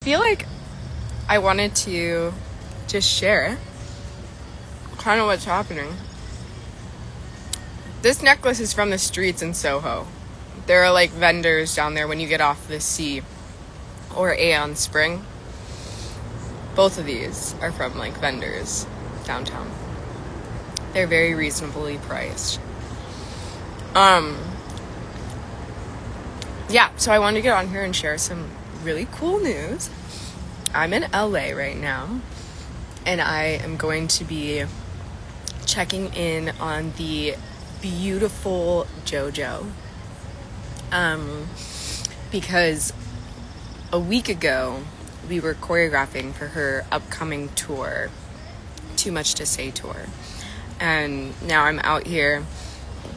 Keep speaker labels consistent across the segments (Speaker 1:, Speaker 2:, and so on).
Speaker 1: Feel like I wanted to just share kind of what's happening. This necklace is from the streets in Soho. There are like vendors down there when you get off the C or Aeon Spring. Both of these are from like vendors downtown. They're very reasonably priced. Yeah, so I wanted to get on here and share some really cool news. I'm in LA right now, and I am going to be checking in on the beautiful JoJo. Because a week ago, we were choreographing for her upcoming tour, Too Much to Say tour. And now I'm out here.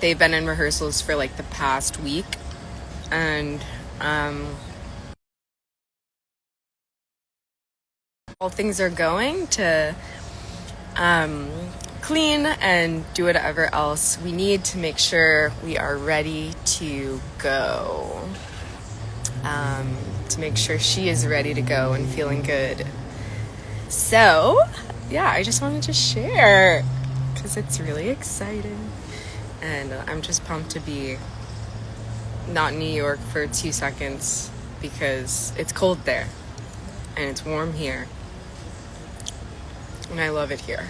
Speaker 1: They've been in rehearsals for like the past week. And all things are going to clean and do whatever else we need to make sure we are ready to go. To make sure she is ready to go and feeling good. So, yeah, I just wanted to share because it's really exciting. And I'm just pumped to be not in New York for 2 seconds because it's cold there and it's warm here. And I love it here.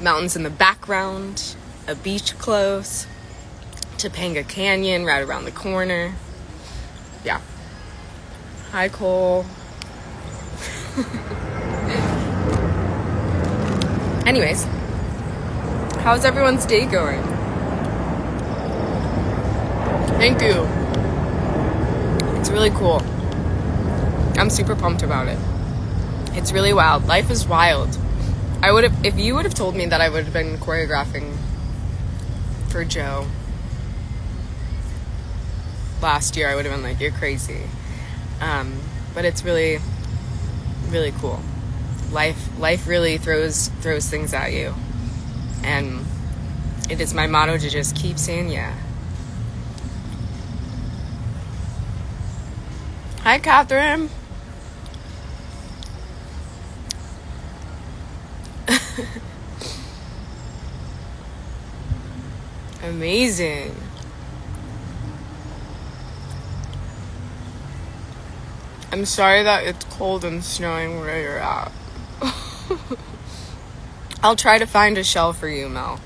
Speaker 1: Mountains in the background, a beach close, Topanga Canyon right around the corner. Yeah. Hi, Cole. Anyways, how's everyone's day going? Thank you. It's really cool. I'm super pumped about it. It's really wild. Life is wild. If you would have told me that I would have been choreographing for Joe last year, I would have been like, you're crazy. But it's really, really cool. Life really throws things at you. And it is my motto to just keep saying yeah. Hi, Catherine. Amazing. I'm sorry that it's cold and snowing where you're at. I'll try to find a shell for you, Mel.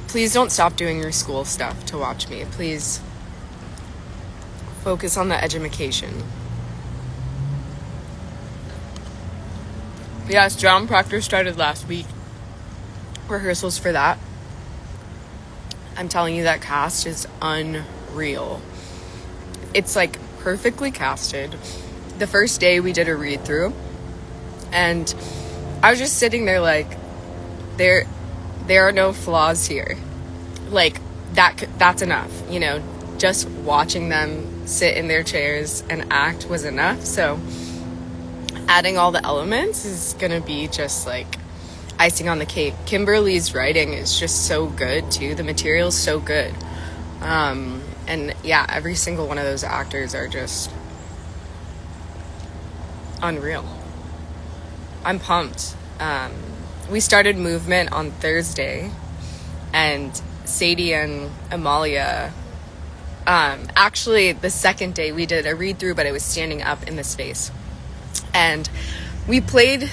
Speaker 1: Please don't stop doing your school stuff to watch me. Please focus on the edumacation. Yes, drum proctor started last week. Rehearsals for that. I'm telling you, that cast is unreal. It's like perfectly casted. The first day we did a read through, and I was just sitting there like, there are no flaws here. Like that's enough, you know. Just watching them sit in their chairs and act was enough. So adding all the elements is gonna be just like icing on the cake. Kimberly's writing is just so good too. The material's so good. And yeah, every single one of those actors are just unreal. I'm pumped. We started movement on Thursday, and Sadie and Amalia, actually the second day we did a read through, but it was standing up in the space. And we played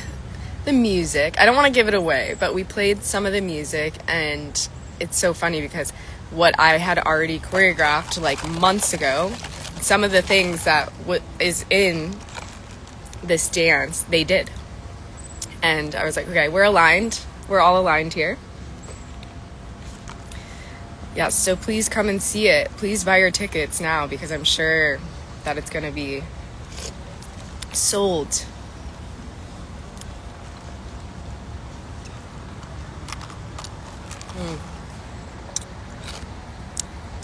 Speaker 1: the music. I don't want to give it away, but we played some of the music, and it's so funny because what I had already choreographed like months ago, some of the things that is in this dance, they did. And I was like, okay, we're aligned. We're all aligned here. Yeah, so please come and see it. Please buy your tickets now because I'm sure that it's going to be sold.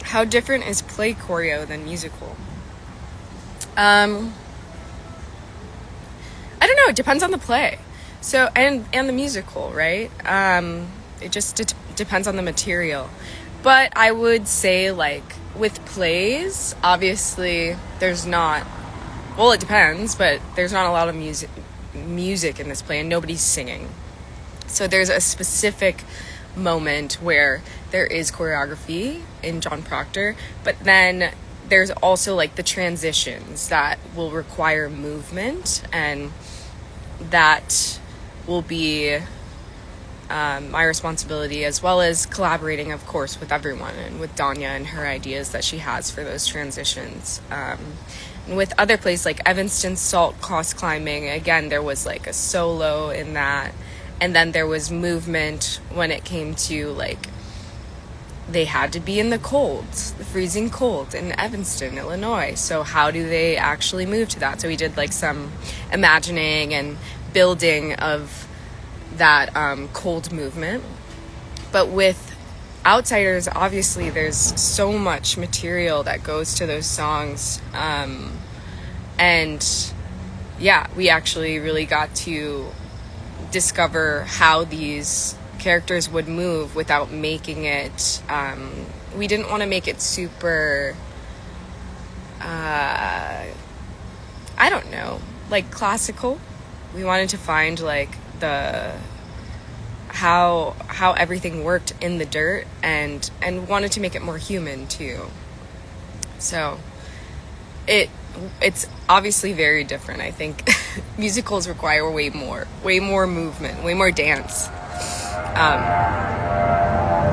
Speaker 1: How different is play choreo than musical? I don't know. It depends on the play. So, and the musical, right? It just depends on the material. But I would say, like, with plays, obviously there's not, well, it depends, but there's not a lot of music in this play, and nobody's singing. So there's a specific moment where there is choreography in John Proctor, but then there's also, like, the transitions that will require movement, and that will be my responsibility, as well as collaborating, of course, with everyone, and with Danya and her ideas that she has for those transitions. And with other plays like Evanston Salt Cross Climbing, again, there was like a solo in that, and then there was movement when it came to, like, they had to be in the cold, the freezing cold in Evanston, Illinois. So how do they actually move to that? So we did, like, some imagining and building of that cold movement. But with Outsiders, obviously there's so much material that goes to those songs, and yeah, we actually really got to discover how these characters would move without making it, we didn't want to make it super, I don't know, like, classical. We wanted to find, like, how everything worked in the dirt, and wanted to make it more human too. So it's obviously very different. I think musicals require way more movement, way more dance.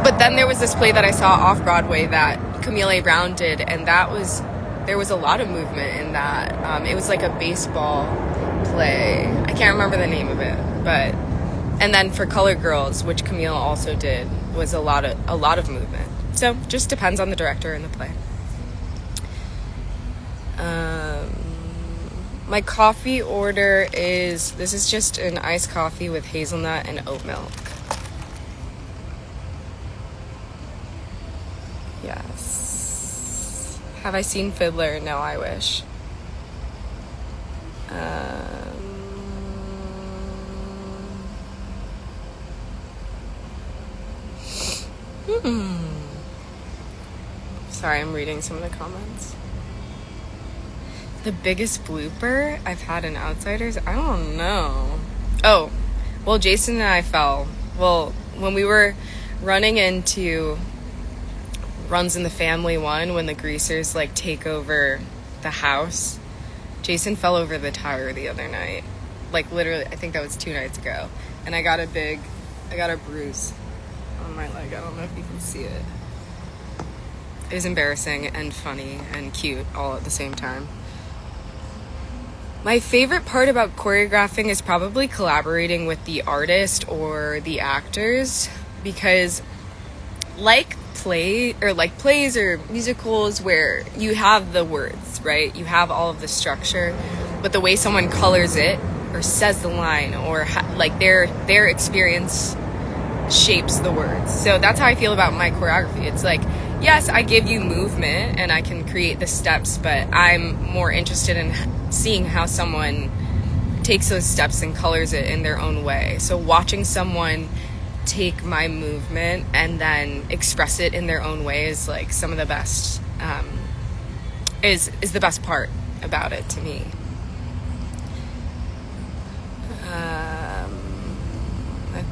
Speaker 1: But then there was this play that I saw off Broadway that Camille A. Brown did, and there was a lot of movement in that. It was like a baseball play. I can't remember the name of it, but, and then for Colored Girls, which Camille also did, was a lot of movement. So just depends on the director and the play. My coffee order this is just an iced coffee with hazelnut and oat milk. Yes. Have I seen Fiddler? No, I wish. Sorry, I'm reading some of the comments. The biggest blooper I've had in Outsiders? I don't know. Oh, well, Jason and I fell. Well, when we were running into Runs in the Family 1, when the greasers, like, take over the house, Jason fell over the tire the other night. Like, literally, I think that was 2 nights ago. And I got a bruise on my leg. I don't know if you can see it. It was embarrassing and funny and cute all at the same time. My favorite part about choreographing is probably collaborating with the artist or the actors, because like plays or musicals where you have the words, right? You have all of the structure, but the way someone colors it or says the line, or like their experience shapes the words. So that's how I feel about my choreography. It's like, yes, I give you movement and I can create the steps, but I'm more interested in seeing how someone takes those steps and colors it in their own way. So watching someone take my movement and then express it in their own way is like some of the best, is the best part about it to me.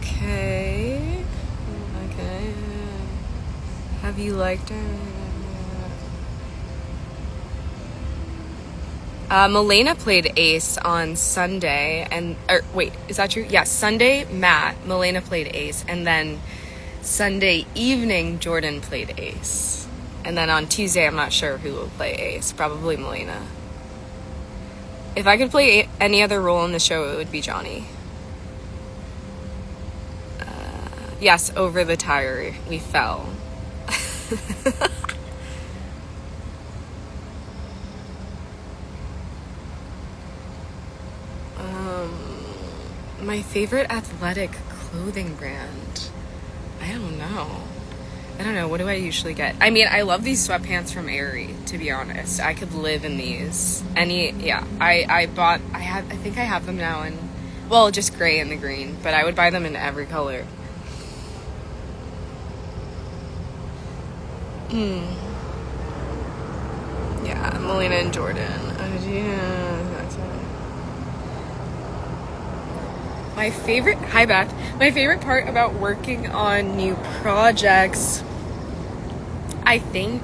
Speaker 1: Okay. Have you liked her? Milena played Ace on Sunday, wait, is that true? Yes, Sunday, Matt, Milena played Ace, and then Sunday evening, Jordan played Ace. And then on Tuesday, I'm not sure who will play Ace, probably Milena. If I could play any other role in the show, it would be Johnny. Yes, over the tire, we fell. My favorite athletic clothing brand? I don't know. What do I usually get? I mean, I love these sweatpants from Aerie, to be honest. I could live in these. I think I have them now in, well, just gray and the green, but I would buy them in every color. Yeah, Melina and Jordan. My favorite, hi Beth, my favorite part about working on new projects, I think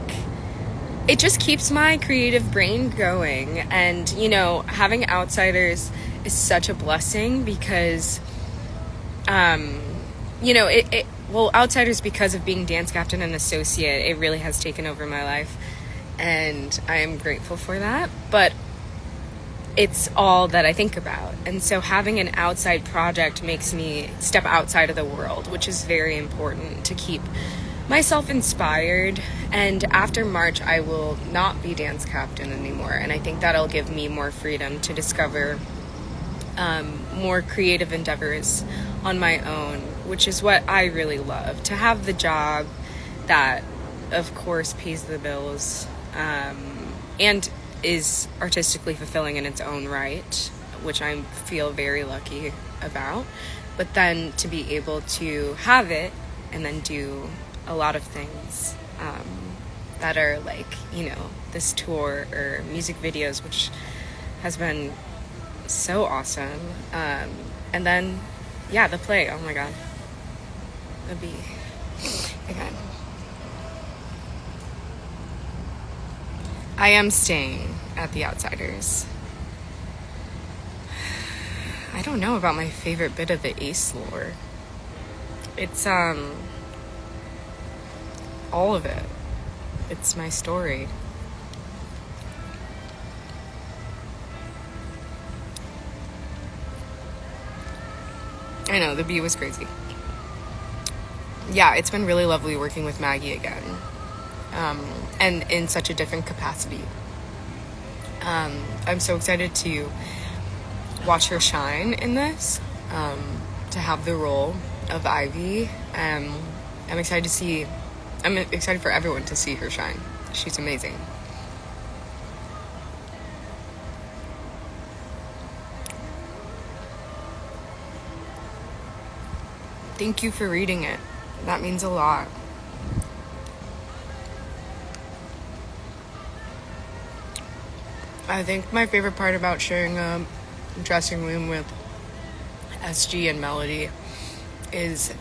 Speaker 1: it just keeps my creative brain going. And, you know, having outsiders is such a blessing because, you know, well, outsiders, because of being dance captain and associate, it really has taken over my life. And I am grateful for that. But it's all that I think about. And so having an outside project makes me step outside of the world, which is very important to keep myself inspired. And after March, I will not be dance captain anymore. And I think that'll give me more freedom to discover more creative endeavors on my own, which is what I really love. To have the job that, of course, pays the bills and is artistically fulfilling in its own right, which I feel very lucky about. But then to be able to have it and then do a lot of things that are like, you know, this tour or music videos, which has been so awesome. And then, yeah, the play. Oh my God. That'd be, okay. I am staying at the Outsiders. I don't know about my favorite bit of the Ace lore. It's, all of it. It's my story. I know, the bee was crazy. Yeah, it's been really lovely working with Maggie again. And in such a different capacity. I'm so excited to watch her shine in this, to have the role of Ivy. I'm excited for everyone to see her shine. She's amazing. Thank you for reading it. That means a lot. I think my favorite part about sharing a dressing room with SG and Melody is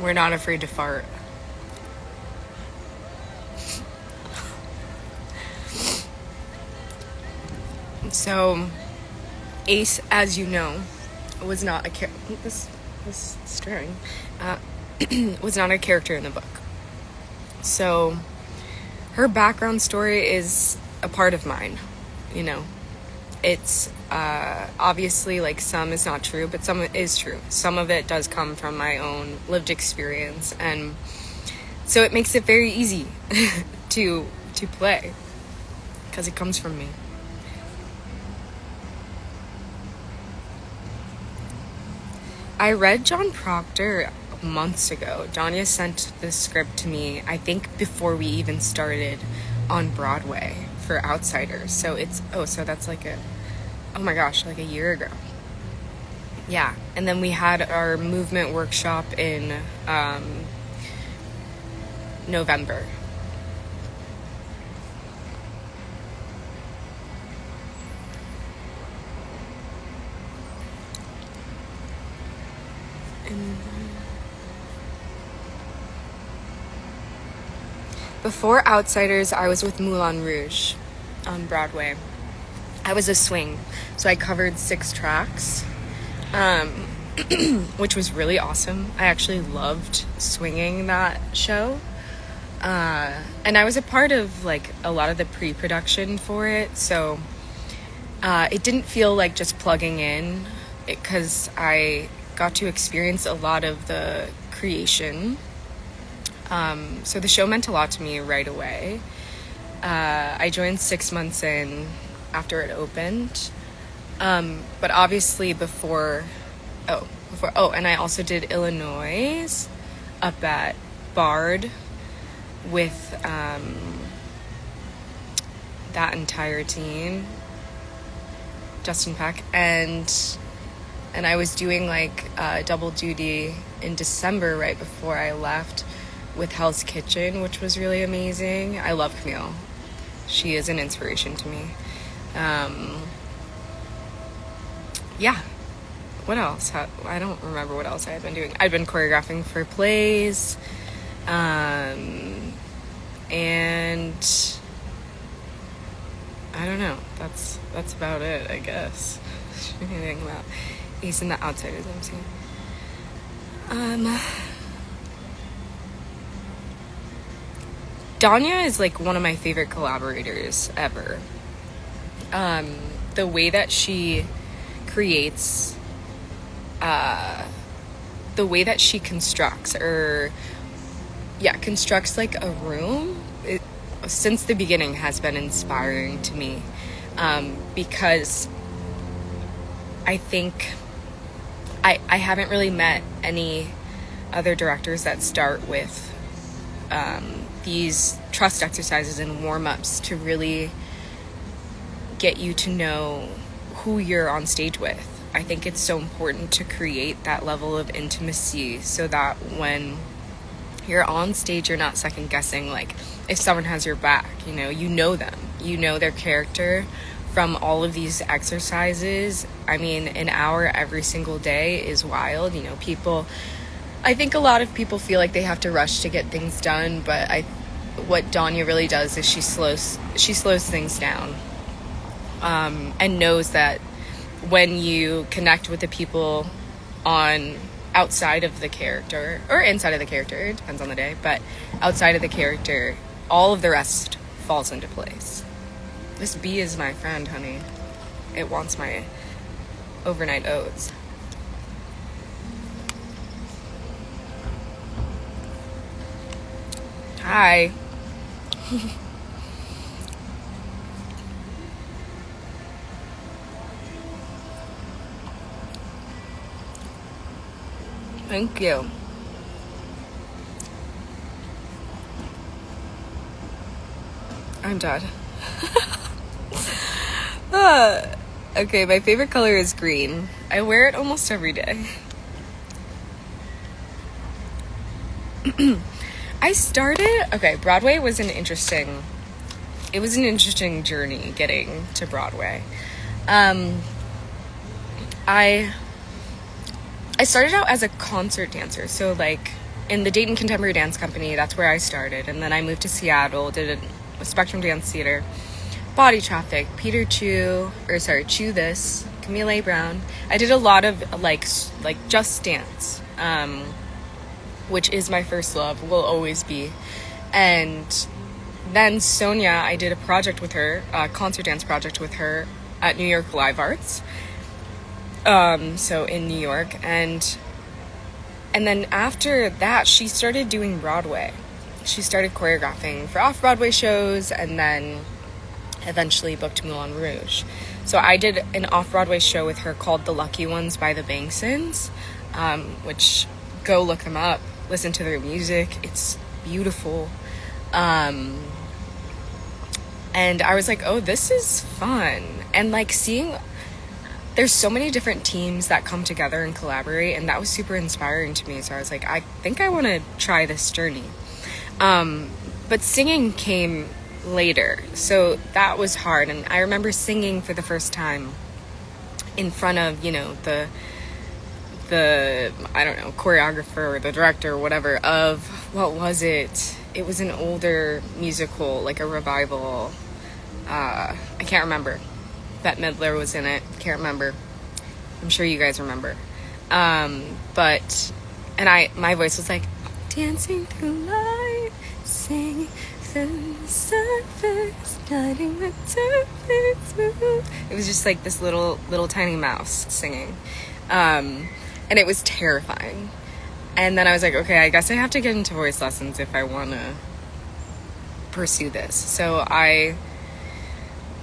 Speaker 1: we're not afraid to fart. So, Ace, as you know, was not a this string was not a character in the book. So, her background story is a part of mine. You know, it's obviously like some is not true, but some is true. Some of it does come from my own lived experience, and so it makes it very easy to play because it comes from me. I read John Proctor months ago. Janya sent the script to me, I think, before we even started on Broadway for Outsiders. So so that's like like a year ago. Yeah. And then we had our movement workshop in November. Before Outsiders, I was with Moulin Rouge on Broadway. I was a swing, so I covered 6 tracks, which was really awesome. I actually loved swinging that show. And I was a part of like a lot of the pre-production for it, so it didn't feel like just plugging in, because I got to experience a lot of the creation. So the show meant a lot to me right away. I joined 6 months in after it opened. But obviously and I also did Illinois up at Bard with that entire team, Justin Peck, and I was doing like double duty in December right before I left with Hell's Kitchen, which was really amazing. I love Camille. She is an inspiration to me. Yeah. What else? I don't remember what else I had been doing. I'd been choreographing for plays. And I don't know. That's about it, I guess. Anything about Ace and the Outsiders I'm seeing. Danya is like one of my favorite collaborators ever. The way that she creates, the way that she constructs like a room, since the beginning has been inspiring to me, because I think I haven't really met any other directors that start with these trust exercises and warm-ups to really get you to know who you're on stage with. I think it's so important to create that level of intimacy so that when you're on stage, you're not second guessing, like, if someone has your back, you know them, you know their character from all of these exercises. I mean, an hour every single day is wild. I think a lot of people feel like they have to rush to get things done, but what Danya really does is she slows things down, and knows that when you connect with the people on outside of the character or inside of the character, it depends on the day, but outside of the character, all of the rest falls into place. This bee is my friend, honey. It wants my overnight oats. Hi. Thank you. I'm done. Okay, my favorite color is green. I wear it almost every day. Broadway was an interesting journey getting to Broadway. I started out as a concert dancer, so like in the Dayton Contemporary Dance Company, that's where I started, and then I moved to Seattle, did a Spectrum Dance Theater, Body Traffic, Chew This, Camille A. Brown. I did a lot of like Just Dance, which is my first love, will always be. And then Sonia, I did a project with her, a concert dance project with her at New York Live Arts. So in New York, and then after that, she started doing Broadway. She started choreographing for off-Broadway shows, and then eventually booked Moulin Rouge. So I did an off-Broadway show with her called The Lucky Ones by the Banksons, which, go look them up, listen to their music, it's beautiful. And I was like, oh, this is fun. And like seeing, there's so many different teams that come together and collaborate, and that was super inspiring to me. So I was like, I think I want to try this journey. But singing came later, so that was hard. And I remember singing for the first time in front of, the I don't know, choreographer or the director or whatever of, what was it? It was an older musical, like a revival. I can't remember. Bette Midler was in it. Can't remember. I'm sure you guys remember. My voice was like, dancing through life, singing through the surface, guiding the surface move. It was just like this little tiny mouse singing. And it was terrifying. And then I was like, okay, I guess I have to get into voice lessons if I want to pursue this. So I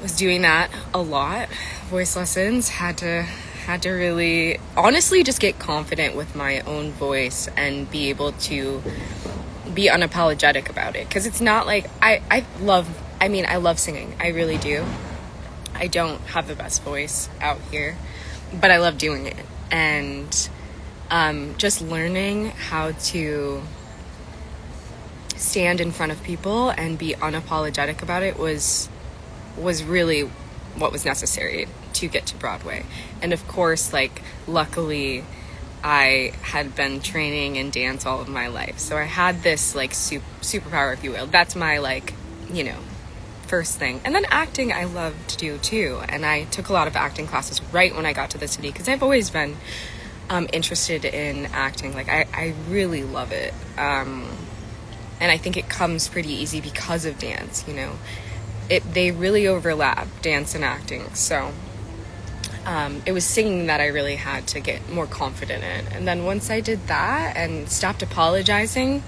Speaker 1: was doing that a lot. Voice lessons, had to really honestly just get confident with my own voice and be able to be unapologetic about it, because it's not like I love singing. I really do. I don't have the best voice out here, but I love doing it. And just learning how to stand in front of people and be unapologetic about it was really what was necessary to get to Broadway. And of course, like, luckily I had been training in dance all of my life, so I had this like superpower, if you will. That's my, like, you know, first thing. And then acting I love to do too, and I took a lot of acting classes right when I got to the city, because I've always been interested in acting. Like, I really love it, and I think it comes pretty easy because of dance, you know. They really overlap, dance and acting. So it was singing that I really had to get more confident in. And then once I did that and stopped apologizing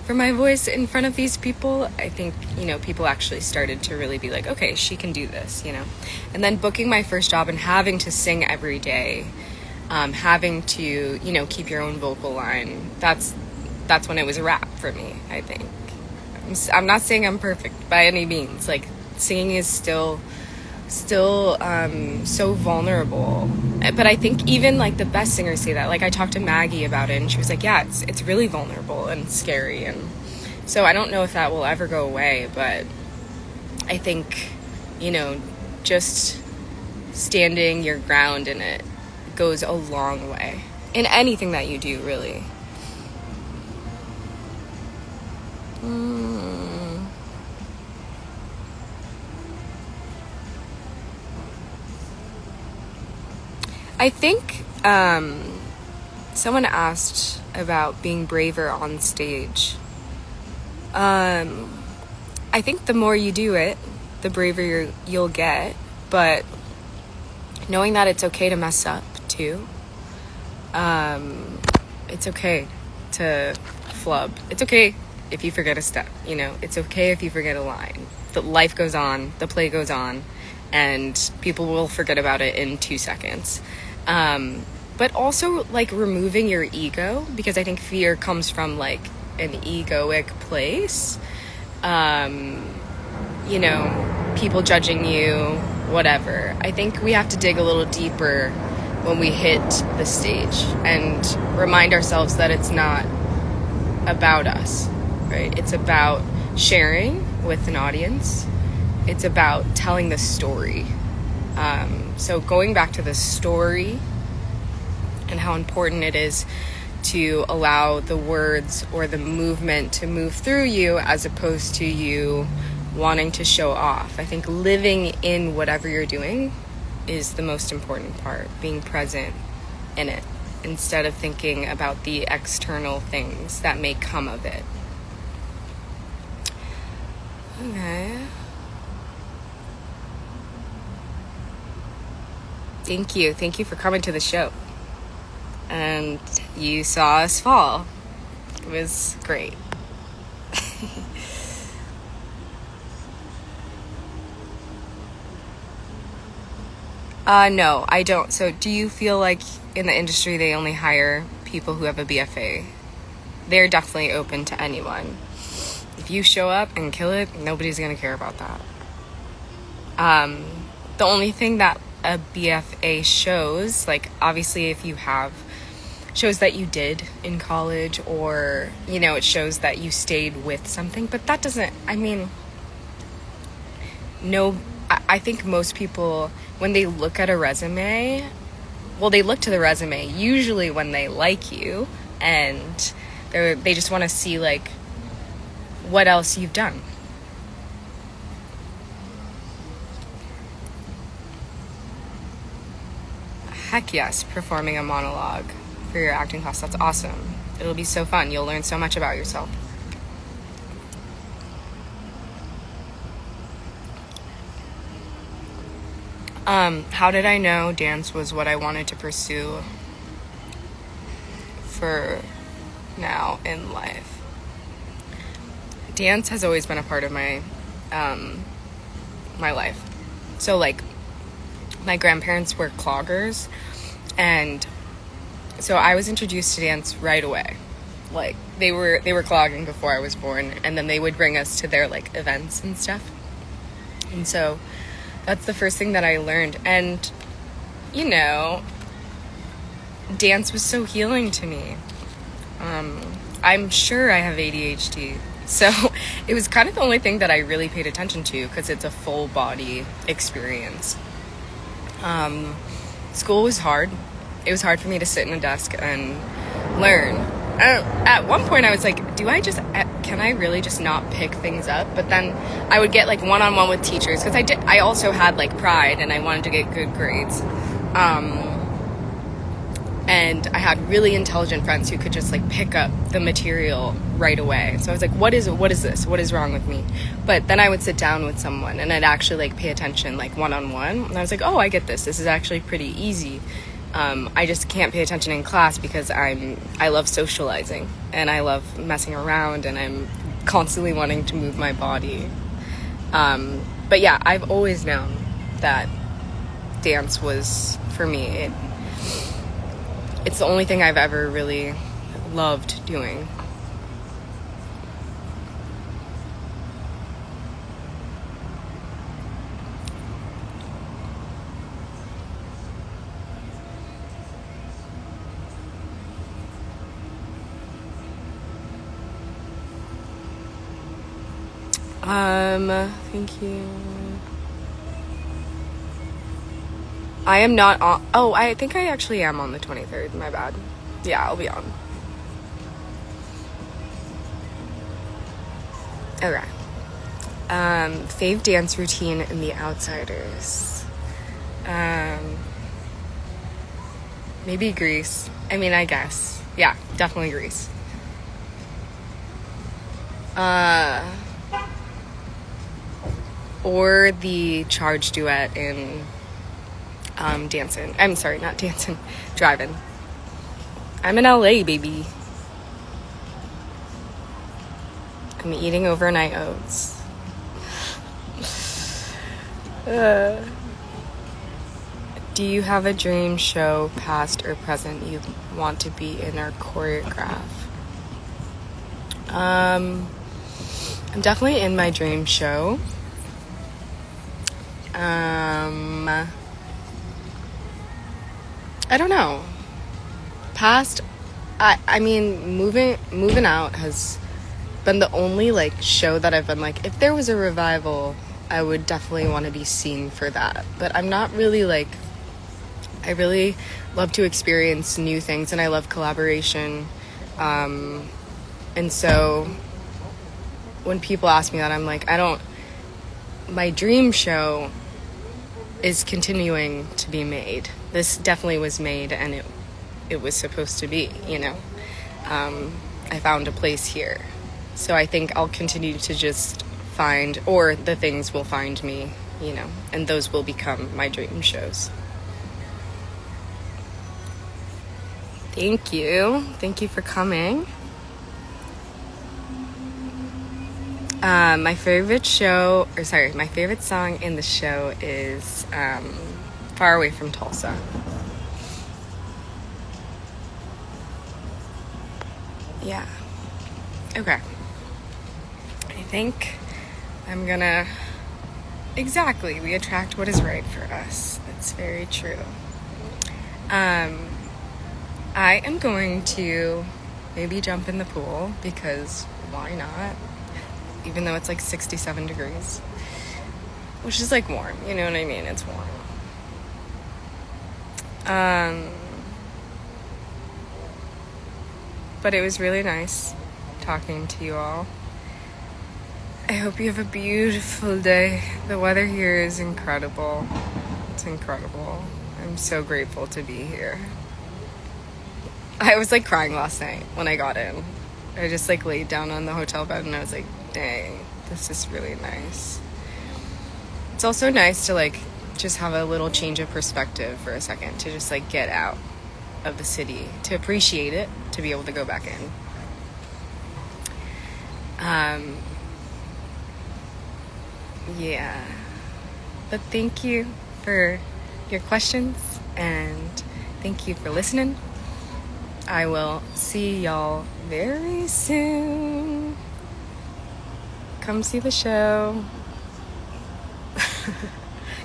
Speaker 1: for my voice in front of these people, I think, you know, people actually started to really be like, okay, she can do this, you know. And then booking my first job and having to sing every day, having to, you know, keep your own vocal line, that's when it was a wrap for me, I think. I'm not saying I'm perfect by any means. Like, singing is still so vulnerable, but I think even like the best singers say that. Like, I talked to Maggie about it, and she was like, yeah, it's really vulnerable and scary. And so I don't know if that will ever go away, but I think, you know, just standing your ground in it goes a long way in anything that you do, really. I think someone asked about being braver on stage. I think the more you do it, the braver you'll get, but knowing that it's okay to mess up too. It's okay to flub. It's okay if you forget a step, you know. It's okay if you forget a line. The life goes on, the play goes on, and people will forget about it in 2 seconds. But also, like, removing your ego, because I think fear comes from, like, an egoic place. You know, people judging you, whatever. I think we have to dig a little deeper when we hit the stage and remind ourselves that it's not about us, right? It's about sharing with an audience. It's about telling the story. So going back to the story and how important it is to allow the words or the movement to move through you as opposed to you wanting to show off. I think living in whatever you're doing is the most important part, being present in it instead of thinking about the external things that may come of it. Okay. Thank you for coming to the show. And you saw us fall. It was great. No, I don't. So do you feel like in the industry they only hire people who have a BFA? They're definitely open to anyone. If you show up and kill it, nobody's going to care about that. The only thing that a BFA shows, like, obviously if you have shows that you did in college, or, you know, it shows that you stayed with something, but that doesn't, I mean, no, I think most people, when they look at a resume, well, they look to the resume usually when they like you, and they just want to see, like, what else you've done. Heck yes, performing a monologue for your acting class. That's awesome. It'll be so fun. You'll learn so much about yourself. How did I know dance was what I wanted to pursue for now in life? Dance has always been a part of my my life. So, like, my grandparents were cloggers, and so I was introduced to dance right away. Like, they were clogging before I was born, and then they would bring us to their, like, events and stuff. And so that's the first thing that I learned. And, you know, dance was so healing to me. I'm sure I have ADHD, So it was kind of the only thing that I really paid attention to because it's a full body experience. School was hard. It was hard for me to sit in a desk and learn. At one point I was like, can I really just not pick things up? But then I would get like one-on-one with teachers because I also had like pride and I wanted to get good grades. And I had really intelligent friends who could just like pick up the material right away. So I was like, what is this? What is wrong with me? But then I would sit down with someone and I'd actually like pay attention like one-on-one. And I was like, oh, I get this. This is actually pretty easy. I just can't pay attention in class because I love socializing and I love messing around and I'm constantly wanting to move my body. But yeah, I've always known that dance was, for me, it's the only thing I've ever really loved doing. Thank you. I am not on. Oh, I think I actually am on the 23rd. My bad. Yeah, I'll be on. Okay. Fave dance routine in The Outsiders. Maybe Grease. I mean, I guess. Yeah, definitely Grease. Or the Charge duet in Dancin'. I'm sorry, not Dancin'. Drivin'. I'm in LA, baby. I'm eating overnight oats. Do you have a dream show, past or present, you want to be in or choreograph? I'm definitely in my dream show. I don't know. Past, I mean, moving out has been the only like show that I've been like, if there was a revival, I would definitely want to be seen for that. But I'm not really like, I really love to experience new things and I love collaboration. And so when people ask me that, I'm like, my dream show is continuing to be made. This definitely was made and it was supposed to be, you know. I found a place here. So I think I'll continue to just find, or the things will find me, you know, and those will become my dream shows. Thank you. Thank you for coming. My favorite song in the show is Far Away from Tulsa. Yeah. Okay. I think I'm gonna... Exactly. We attract what is right for us. That's very true. I am going to maybe jump in the pool because why not? Even though it's like 67 degrees, which is like warm, you know what I mean? It's warm. But it was really nice talking to you all. I hope you have a beautiful day. The weather here is incredible. It's incredible. I'm so grateful to be here. I was like crying last night when I got in. I just like laid down on the hotel bed and I was like, dang, this is really nice. It's also nice to like just have a little change of perspective for a second, to just like get out of the city, to appreciate it, to be able to go back in. Yeah. But thank you for your questions and thank you for listening. I will see y'all very soon. Come see the show.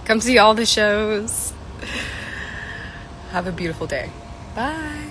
Speaker 1: Come see all the shows. Have a beautiful day. Bye.